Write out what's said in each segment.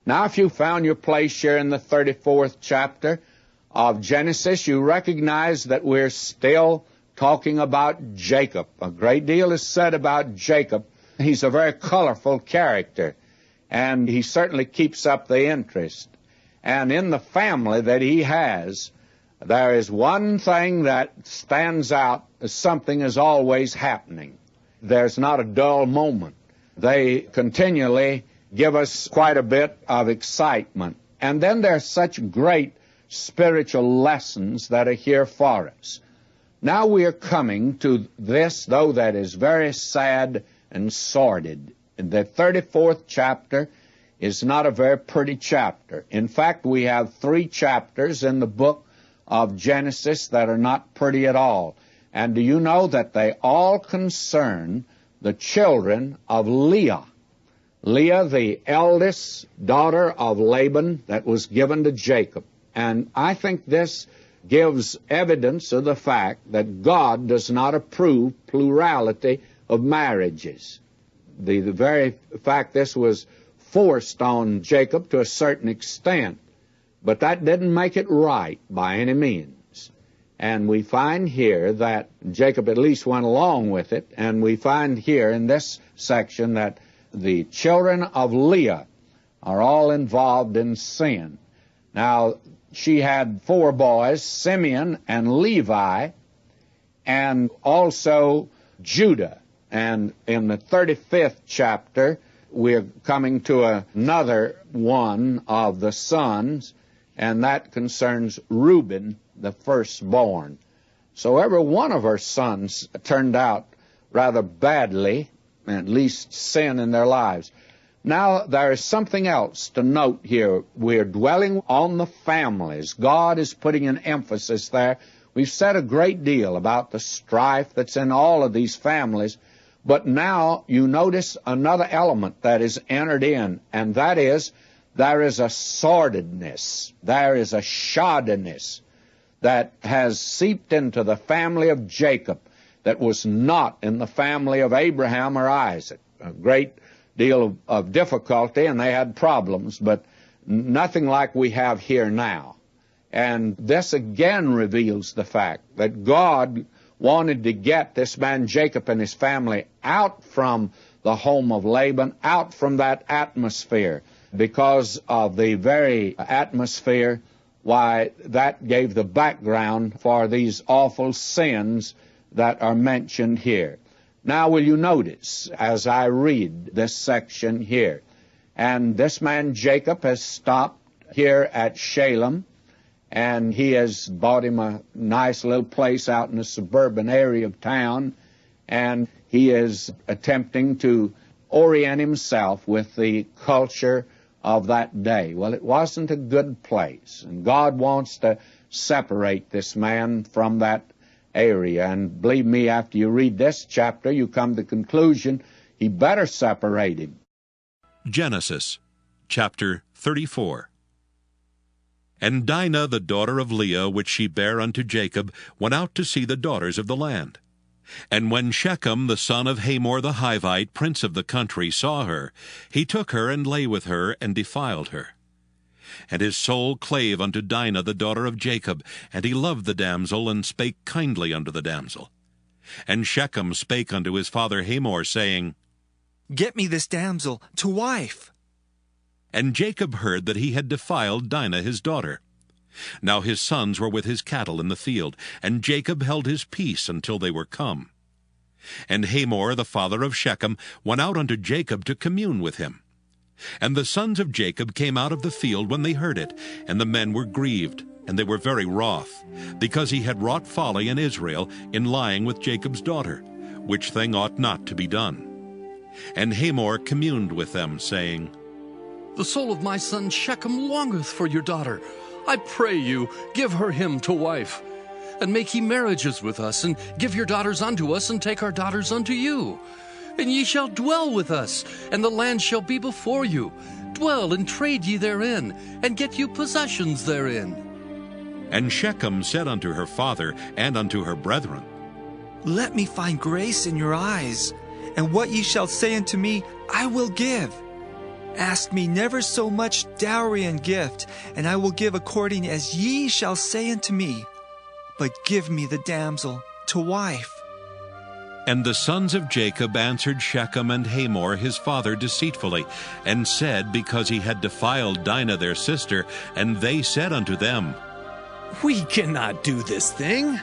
Now, if you found your place here in the 34th chapter of Genesis, you recognize that we're still talking about Jacob. A great deal is said about Jacob. He's a very colorful character, and he certainly keeps up the interest. And in the family that he has, there is one thing that stands out as something is always happening. There's not a dull moment. They continually give us quite a bit of excitement. And then there's such great spiritual lessons that are here for us. Now we are coming to this, though, that is very sad and sordid. The 34th chapter is not a very pretty chapter. In fact, we have 3 chapters in the book of Genesis that are not pretty at all. And do you know that they all concern the children of Leah? Leah, the eldest daughter of Laban that was given to Jacob. And I think this gives evidence of the fact that God does not approve plurality of marriages. The very fact this was forced on Jacob to a certain extent, but that didn't make it right by any means. And we find here that Jacob at least went along with it, and we find here in this section that the children of Leah are all involved in sin. Now, she had 4 boys, Simeon and Levi, and also Judah. And in the 35th chapter, we're coming to another one of the sons, and that concerns Reuben, the firstborn. So every one of her sons turned out rather badly, at least sin in their lives. Now, there is something else to note here. We're dwelling on the families. God is putting an emphasis there. We've said a great deal about the strife that's in all of these families, but now you notice another element that is entered in, and that is there is a sordidness, there is a shoddiness that has seeped into the family of Jacob that was not in the family of Abraham or Isaac. A great deal of difficulty, and they had problems, but nothing like we have here now. And this again reveals the fact that God wanted to get this man Jacob and his family out from the home of Laban, out from that atmosphere, because of the very atmosphere, why, that gave the background for these awful sins that are mentioned here. Now, will you notice, as I read this section here, and this man Jacob has stopped here at Shalem, and he has bought him a nice little place out in the suburban area of town, and he is attempting to orient himself with the culture of that day. Well, it wasn't a good place, and God wants to separate this man from that area. And believe me, after you read this chapter, you come to the conclusion he better separate him. Genesis chapter 34. And Dinah, the daughter of Leah, which she bare unto Jacob, went out to see the daughters of the land. And when Shechem, the son of Hamor the Hivite, prince of the country, saw her, he took her and lay with her, and defiled her. And his soul clave unto Dinah, the daughter of Jacob, and he loved the damsel, and spake kindly unto the damsel. And Shechem spake unto his father Hamor, saying, Get me this damsel to wife. And Jacob heard that he had defiled Dinah his daughter. Now his sons were with his cattle in the field, and Jacob held his peace until they were come. And Hamor, the father of Shechem, went out unto Jacob to commune with him. And the sons of Jacob came out of the field when they heard it, and the men were grieved, and they were very wroth, because he had wrought folly in Israel in lying with Jacob's daughter, which thing ought not to be done. And Hamor communed with them, saying, The soul of my son Shechem longeth for your daughter. I pray you, give her him to wife. And make ye marriages with us, and give your daughters unto us, and take our daughters unto you. And ye shall dwell with us, and the land shall be before you. Dwell and trade ye therein, and get you possessions therein. And Shechem said unto her father and unto her brethren, Let me find grace in your eyes, and what ye shall say unto me I will give. Ask me never so much dowry and gift, and I will give according as ye shall say unto me. But give me the damsel to wife. And the sons of Jacob answered Shechem and Hamor his father deceitfully, and said, because he had defiled Dinah their sister, and they said unto them, We cannot do this thing,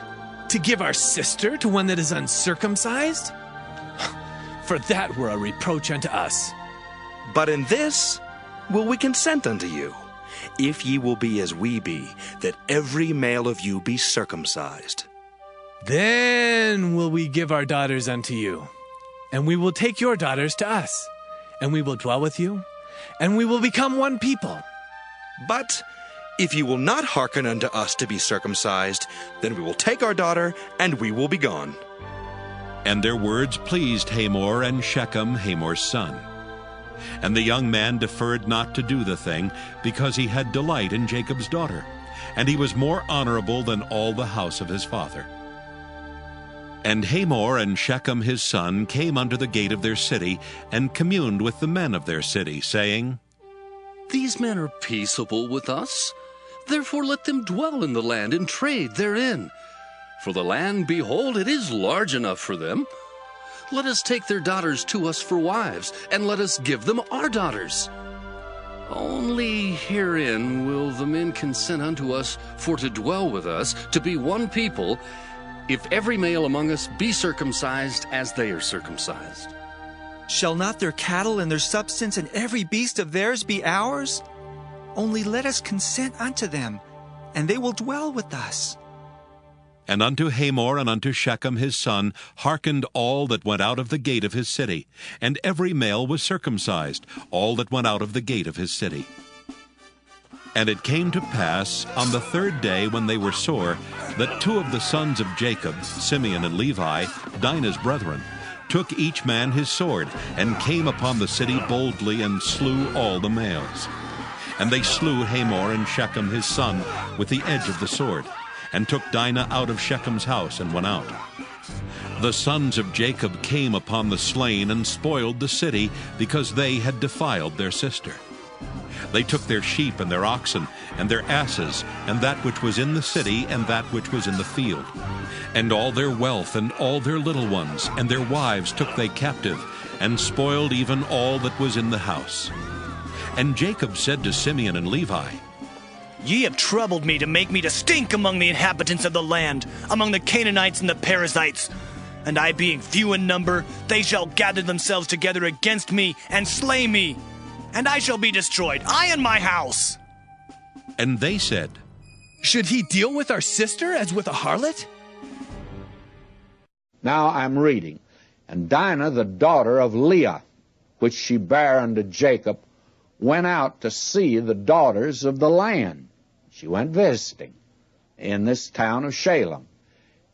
to give our sister to one that is uncircumcised. For that were a reproach unto us. But in this will we consent unto you, if ye will be as we be, that every male of you be circumcised. Then will we give our daughters unto you, and we will take your daughters to us, and we will dwell with you, and we will become one people. But if ye will not hearken unto us to be circumcised, then we will take our daughter, and we will be gone. And their words pleased Hamor and Shechem, Hamor's son. And the young man deferred not to do the thing, because he had delight in Jacob's daughter, and he was more honorable than all the house of his father. And Hamor and Shechem his son came unto the gate of their city, and communed with the men of their city, saying, These men are peaceable with us. Therefore let them dwell in the land and trade therein. For the land, behold, it is large enough for them. Let us take their daughters to us for wives, and let us give them our daughters. Only herein will the men consent unto us for to dwell with us, to be one people, if every male among us be circumcised as they are circumcised. Shall not their cattle and their substance and every beast of theirs be ours? Only let us consent unto them, and they will dwell with us. And unto Hamor and unto Shechem his son hearkened all that went out of the gate of his city, and every male was circumcised, all that went out of the gate of his city. And it came to pass on the third day, when they were sore, that two of the sons of Jacob, Simeon and Levi, Dinah's brethren, took each man his sword, and came upon the city boldly, and slew all the males. And they slew Hamor and Shechem his son with the edge of the sword, and took Dinah out of Shechem's house, and went out. The sons of Jacob came upon the slain, and spoiled the city, because they had defiled their sister. They took their sheep and their oxen, and their asses, and that which was in the city, and that which was in the field. And all their wealth, and all their little ones, and their wives took they captive, and spoiled even all that was in the house. And Jacob said to Simeon and Levi, Ye have troubled me to make me to stink among the inhabitants of the land, among the Canaanites and the Perizzites. And I being few in number, they shall gather themselves together against me, and slay me. And I shall be destroyed, I and my house. And they said, Should he deal with our sister as with a harlot? Now I'm reading. And Dinah, the daughter of Leah, which she bare unto Jacob, went out to see the daughters of the land. She went visiting in this town of Shalem.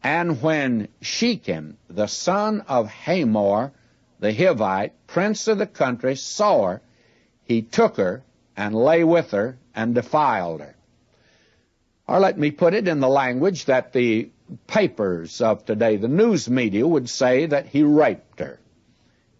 And when Shechem, the son of Hamor, the Hivite, prince of the country, saw her, he took her and lay with her and defiled her. Or let me put it in the language that the papers of today, the news media, would say that he raped her.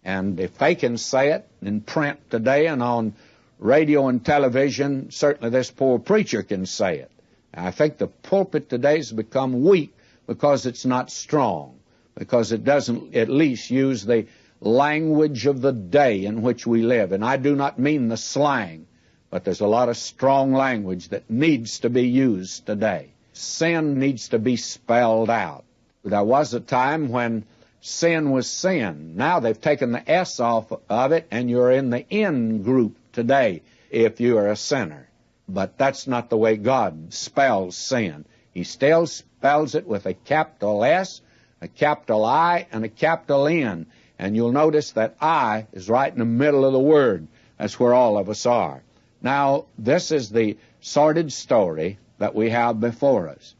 And if they can say it in print today and on radio and television, certainly this poor preacher can say it. I think the pulpit today has become weak because it's not strong, because it doesn't at least use the language of the day in which we live. And I do not mean the slang, but there's a lot of strong language that needs to be used today. Sin needs to be spelled out. There was a time when sin was sin. Now they've taken the S off of it, and you're in the N group today if you are a sinner. But that's not the way God spells sin. He still spells it with a capital S, a capital I, and a capital N. And you'll notice that I is right in the middle of the word. That's where all of us are. Now, this is the sordid story that we have before us.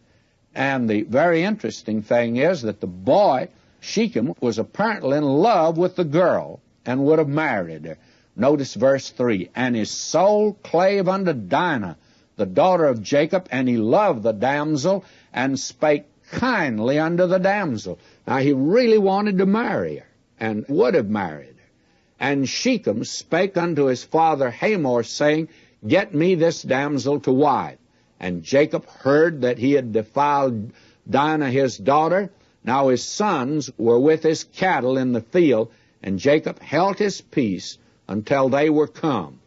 And the very interesting thing is that the boy, Shechem, was apparently in love with the girl and would have married her. Notice verse 3, And his soul clave unto Dinah, the daughter of Jacob, and he loved the damsel, and spake kindly unto the damsel. Now, he really wanted to marry her, and would have married her. And Shechem spake unto his father Hamor, saying, Get me this damsel to wife. And Jacob heard that he had defiled Dinah his daughter. Now his sons were with his cattle in the field, and Jacob held his peace until they were come.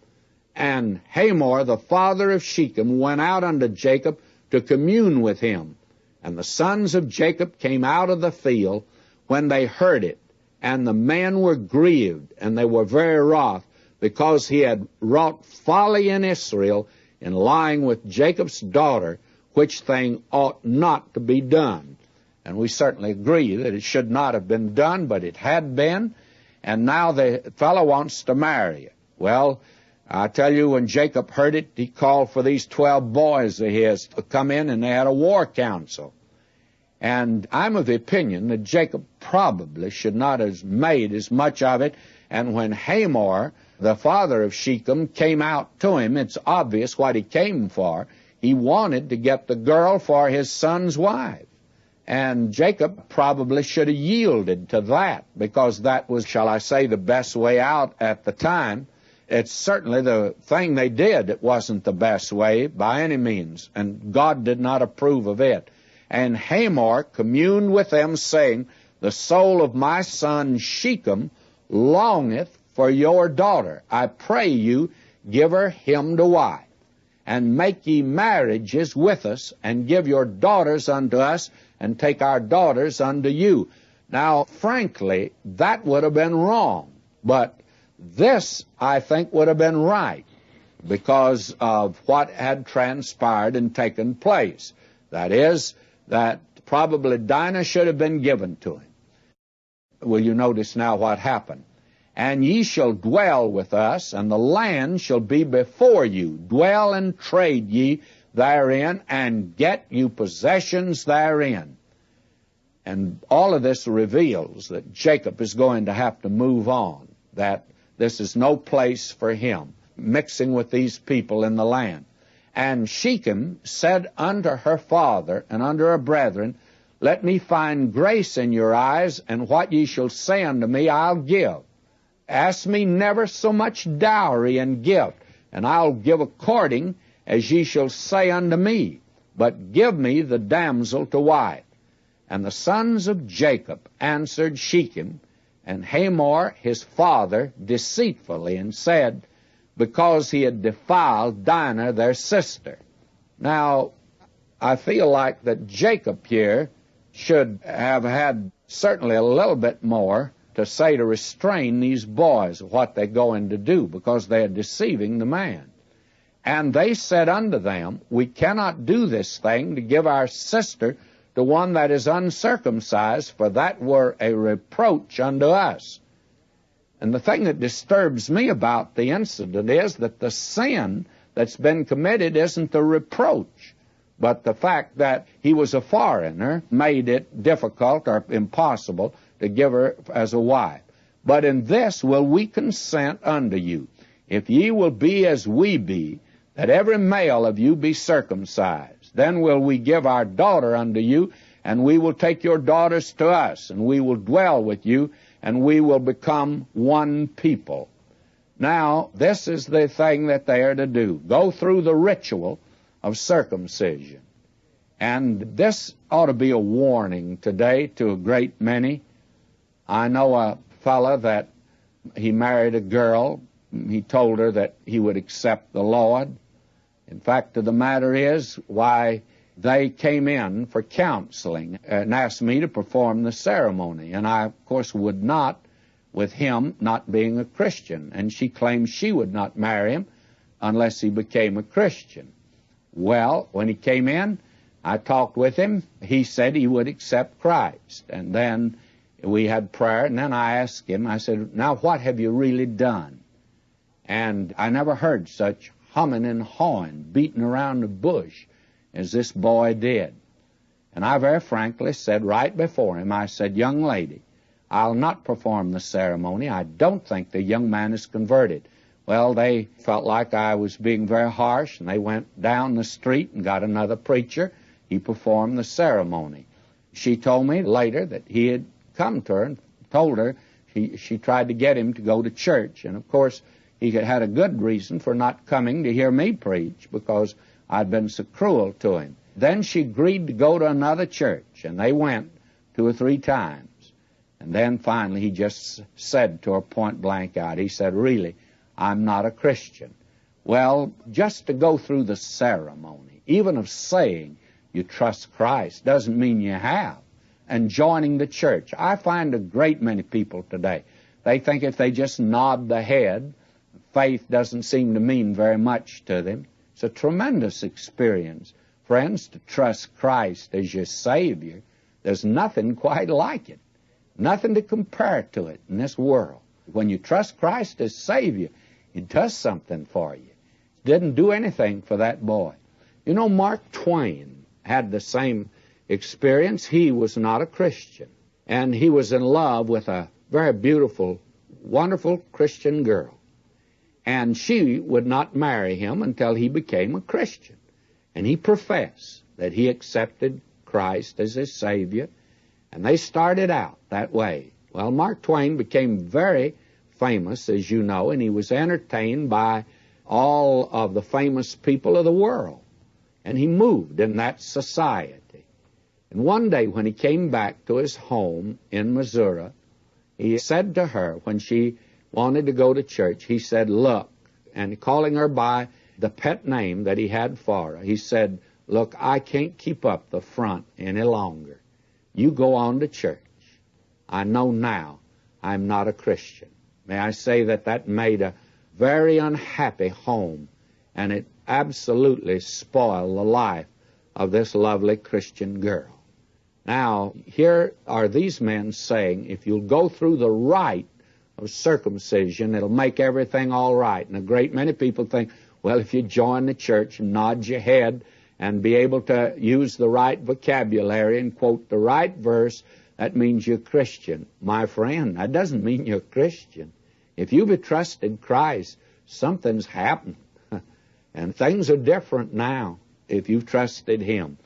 And Hamor, the father of Shechem, went out unto Jacob to commune with him. And the sons of Jacob came out of the field when they heard it. And the men were grieved, and they were very wroth, because he had wrought folly in Israel in lying with Jacob's daughter, which thing ought not to be done. And we certainly agree that it should not have been done, but it had been, and now the fellow wants to marry it. Well, I tell you, when Jacob heard it, he called for these 12 boys of his to come in, and they had a war council. And I'm of the opinion that Jacob probably should not have made as much of it. And when Hamor, the father of Shechem, came out to him, it's obvious what he came for. He wanted to get the girl for his son's wife. And Jacob probably should have yielded to that, because that was, shall I say, the best way out at the time. It's certainly the thing they did. It wasn't the best way by any means, and God did not approve of it. And Hamor communed with them, saying, The soul of my son Shechem longeth for your daughter. I pray you, give her him to wife. And make ye marriages with us, and give your daughters unto us, and take our daughters unto you. Now, frankly, that would have been wrong. But this, I think, would have been right, because of what had transpired and taken place. That is, that probably Dinah should have been given to him. Will you notice now what happened? And ye shall dwell with us, and the land shall be before you. Dwell and trade ye therein, and get you possessions therein. And all of this reveals that Jacob is going to have to move on, that this is no place for him, mixing with these people in the land. And Shechem said unto her father and unto her brethren, Let me find grace in your eyes, and what ye shall say unto me I'll give. Ask me never so much dowry and gift, and I'll give according as ye shall say unto me. But give me the damsel to wife. And the sons of Jacob answered Shechem and Hamor his father deceitfully, and said, Because he had defiled Dinah their sister. Now, I feel like that Jacob here should have had certainly a little bit more to say to restrain these boys of what they're going to do, because they are deceiving the man. And they said unto them, We cannot do this thing to give our sister to one that is uncircumcised, for that were a reproach unto us. And the thing that disturbs me about the incident is that the sin that's been committed isn't the reproach, but the fact that he was a foreigner made it difficult or impossible to give her as a wife. But in this will we consent unto you, if ye will be as we be, that every male of you be circumcised. Then will we give our daughter unto you, and we will take your daughters to us, and we will dwell with you, and we will become one people. Now, this is the thing that they are to do. Go through the ritual of circumcision. And this ought to be a warning today to a great many. I know a fellow that he married a girl. He told her that he would accept the Lord. In fact, the matter is, why, they came in for counseling and asked me to perform the ceremony. And I, of course, would not, with him not being a Christian. And she claimed she would not marry him unless he became a Christian. Well, when he came in, I talked with him. He said he would accept Christ. And then we had prayer, and then I asked him, I said, Now, what have you really done? And I never heard such humming and hawing, beating around the bush, as this boy did. And I very frankly said right before him, I said, Young lady, I'll not perform the ceremony. I don't think the young man is converted. Well, they felt like I was being very harsh, and they went down the street and got another preacher. He performed the ceremony. She told me later that he had come to her and told her she tried to get him to go to church. And, of course, he had a good reason for not coming to hear me preach, because I'd been so cruel to him. Then she agreed to go to another church, and they went 2 or 3 times. And then finally he just said to her point blank out, he said, really, I'm not a Christian. Well, just to go through the ceremony, even of saying you trust Christ, doesn't mean you have. And joining the church. I find a great many people today, they think if they just nod the head, faith doesn't seem to mean very much to them. It's a tremendous experience, friends, to trust Christ as your Savior. There's nothing quite like it. Nothing to compare to it in this world. When you trust Christ as Savior, He does something for you. Didn't do anything for that boy. You know, Mark Twain had the same experience. He was not a Christian, and he was in love with a very beautiful, wonderful Christian girl. And she would not marry him until he became a Christian. And he professed that he accepted Christ as his Savior, and they started out that way. Well, Mark Twain became very famous, as you know, and he was entertained by all of the famous people of the world. And he moved in that society. And one day when he came back to his home in Missouri, he said to her, when she wanted to go to church, he said, look, and calling her by the pet name that he had for her, he said, look, I can't keep up the front any longer. You go on to church. I know now I'm not a Christian. May I say that that made a very unhappy home, and it absolutely spoiled the life of this lovely Christian girl. Now, here are these men saying, if you'll go through the rite of circumcision, it'll make everything all right. And a great many people think, well, if you join the church and nod your head and be able to use the right vocabulary and quote the right verse, that means you're Christian. My friend, that doesn't mean you're Christian. If you've trusted Christ, something's happened. And things are different now if you've trusted Him.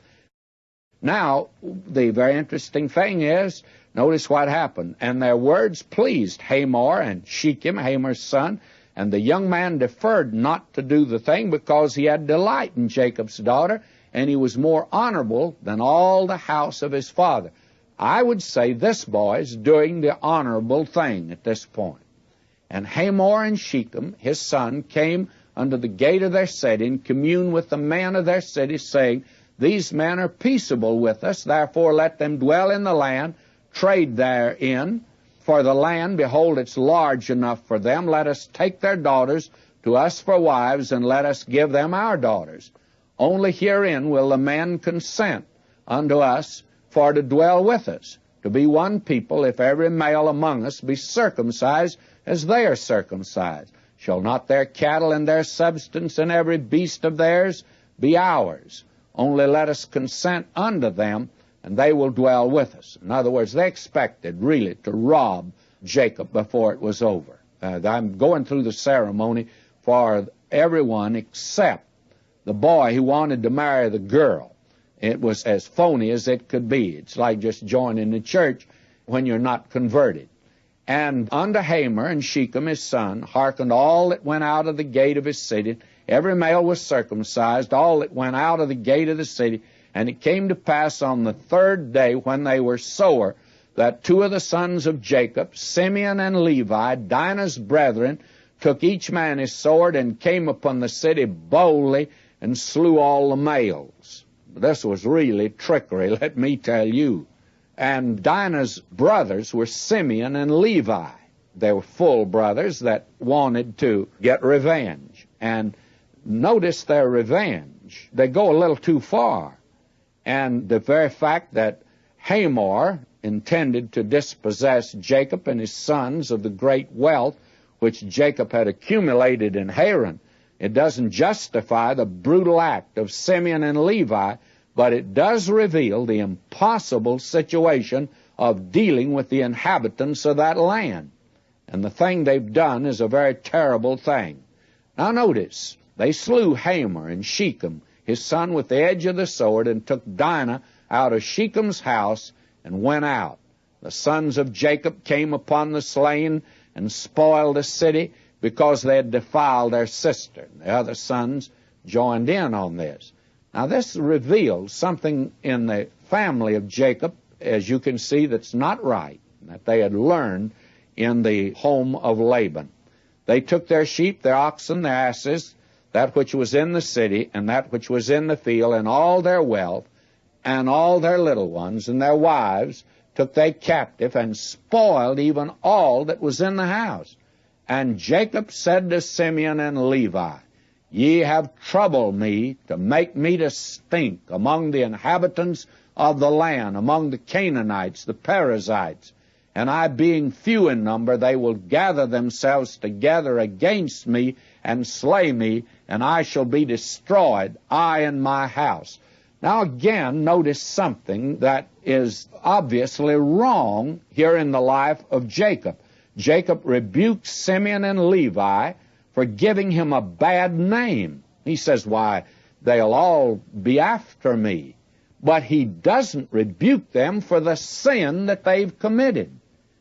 Now, the very interesting thing is, notice what happened. And their words pleased Hamor and Shechem, Hamor's son, and the young man deferred not to do the thing because he had delight in Jacob's daughter, and he was more honorable than all the house of his father. I would say this boy is doing the honorable thing at this point. And Hamor and Shechem, his son, came under the gate of their city and communed with the men of their city, saying, these men are peaceable with us, therefore let them dwell in the land, trade therein. For the land, behold, it's large enough for them. Let us take their daughters to us for wives, and let us give them our daughters. Only herein will the men consent unto us for to dwell with us, to be one people, if every male among us be circumcised as they are circumcised. Shall not their cattle and their substance and every beast of theirs be ours? Only let us consent unto them, and they will dwell with us. In other words, they expected really to rob Jacob before it was over. I'm going through the ceremony for everyone except the boy who wanted to marry the girl. It was as phony as it could be. It's like just joining the church when you're not converted. And unto Hamor and Shechem his son hearkened all that went out of the gate of his city. Every male was circumcised, all that went out of the gate of the city. And it came to pass on the 3rd day, when they were sore, that 2 of the sons of Jacob, Simeon and Levi, Dinah's brethren, took each man his sword and came upon the city boldly and slew all the males. This was really trickery, let me tell you. And Dinah's brothers were Simeon and Levi. They were full brothers that wanted to get revenge. And notice their revenge. They go a little too far. And the very fact that Hamor intended to dispossess Jacob and his sons of the great wealth which Jacob had accumulated in Haran, it doesn't justify the brutal act of Simeon and Levi, but it does reveal the impossible situation of dealing with the inhabitants of that land. And the thing they've done is a very terrible thing. Now notice, they slew Hamor and Shechem, his son, with the edge of the sword, and took Dinah out of Shechem's house and went out. The sons of Jacob came upon the slain and spoiled the city because they had defiled their sister. The other sons joined in on this. Now this reveals something in the family of Jacob, as you can see, that's not right, that they had learned in the home of Laban. They took their sheep, their oxen, their asses, that which was in the city, and that which was in the field, and all their wealth, and all their little ones, and their wives, took they captive, and spoiled even all that was in the house. And Jacob said to Simeon and Levi, Ye have troubled me to make me to stink among the inhabitants of the land, among the Canaanites, the Perizzites. And I being few in number, they will gather themselves together against me and slay me, and I shall be destroyed, I and my house. Now again, notice something that is obviously wrong here in the life of Jacob. Jacob rebukes Simeon and Levi for giving him a bad name. He says, why, they'll all be after me. But he doesn't rebuke them for the sin that they've committed.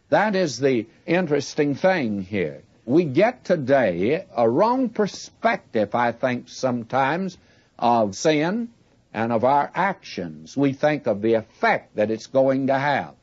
That is the interesting thing here. We get today a wrong perspective, I think, sometimes of sin and of our actions. We think of the effect that it's going to have.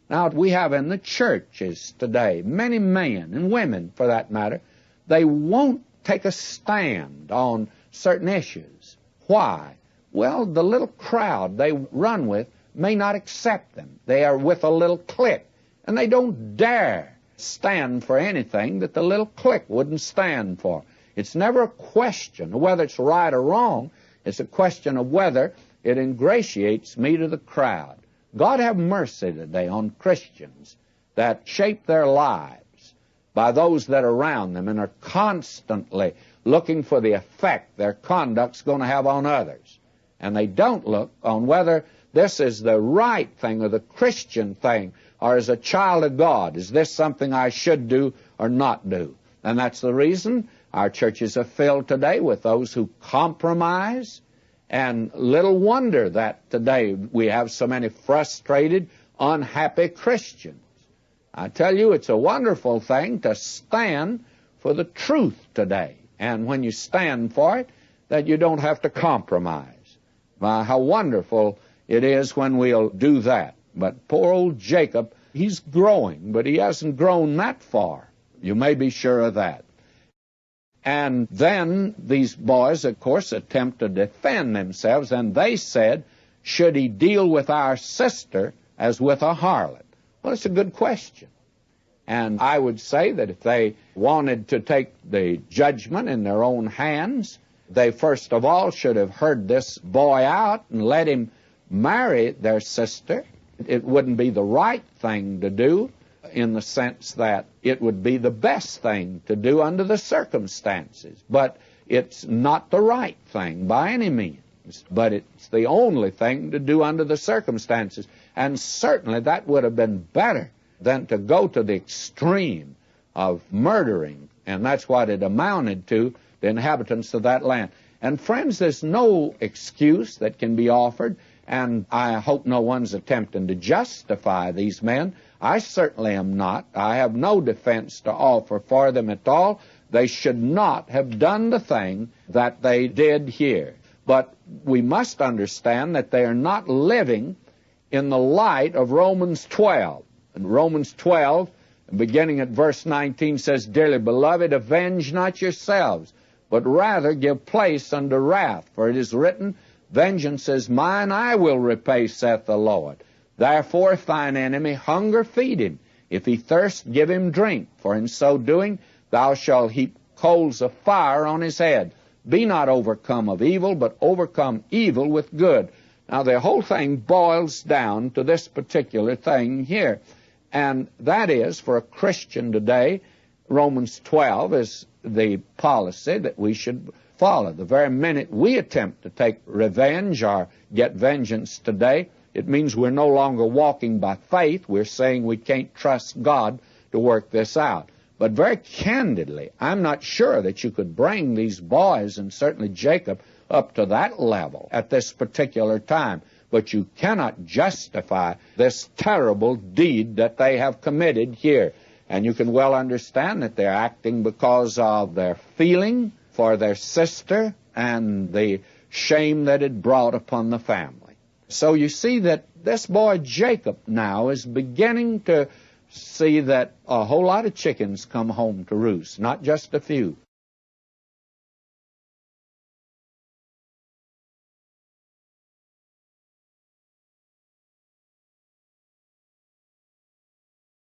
Now, we have in the churches today, many men and women, for that matter, they won't take a stand on certain issues. Why? Well, the little crowd they run with may not accept them. They are with a little clique, and they don't dare stand for anything that the little clique wouldn't stand for. It's never a question of whether it's right or wrong. It's a question of whether it ingratiates me to the crowd. God have mercy today on Christians that shape their lives by those that are around them and are constantly looking for the effect their conduct's going to have on others. And they don't look on whether this is the right thing or the Christian thing, or as a child of God, is this something I should do or not do? And that's the reason our churches are filled today with those who compromise. And little wonder that today we have so many frustrated, unhappy Christians. I tell you, it's a wonderful thing to stand for the truth today. And when you stand for it, that you don't have to compromise. How wonderful it is when we'll do that. But poor old Jacob, he's growing, but he hasn't grown that far. You may be sure of that. And then these boys, of course, attempt to defend themselves, and they said, should he deal with our sister as with a harlot? Well, it's a good question. And I would say that if they wanted to take the judgment in their own hands, they first of all should have heard this boy out and let him marry their sister. It wouldn't be the right thing to do, in the sense that it would be the best thing to do under the circumstances. But it's not the right thing by any means. But it's the only thing to do under the circumstances. And certainly that would have been better than to go to the extreme of murdering. And that's what it amounted to, the inhabitants of that land. And friends, there's no excuse that can be offered. And I hope no one's attempting to justify these men. I certainly am not. I have no defense to offer for them at all. They should not have done the thing that they did here. But we must understand that they are not living in the light of Romans 12. And Romans 12, beginning at verse 19, says, Dearly beloved, avenge not yourselves, but rather give place unto wrath. For it is written, Vengeance is mine, I will repay, saith the Lord. Therefore, if thine enemy hunger, feed him. If he thirst, give him drink. For in so doing, thou shalt heap coals of fire on his head. Be not overcome of evil, but overcome evil with good. Now, the whole thing boils down to this particular thing here. And that is, for a Christian today, Romans 12 is the policy that we should follow. The very minute we attempt to take revenge or get vengeance today, it means we're no longer walking by faith. We're saying we can't trust God to work this out. But very candidly, I'm not sure that you could bring these boys, and certainly Jacob, up to that level at this particular time. but you cannot justify this terrible deed that they have committed here. And you can well understand that they're acting because of their feeling for their sister and the shame that it brought upon the family. So you see that this boy Jacob now is beginning to see that a whole lot of chickens come home to roost, not just a few.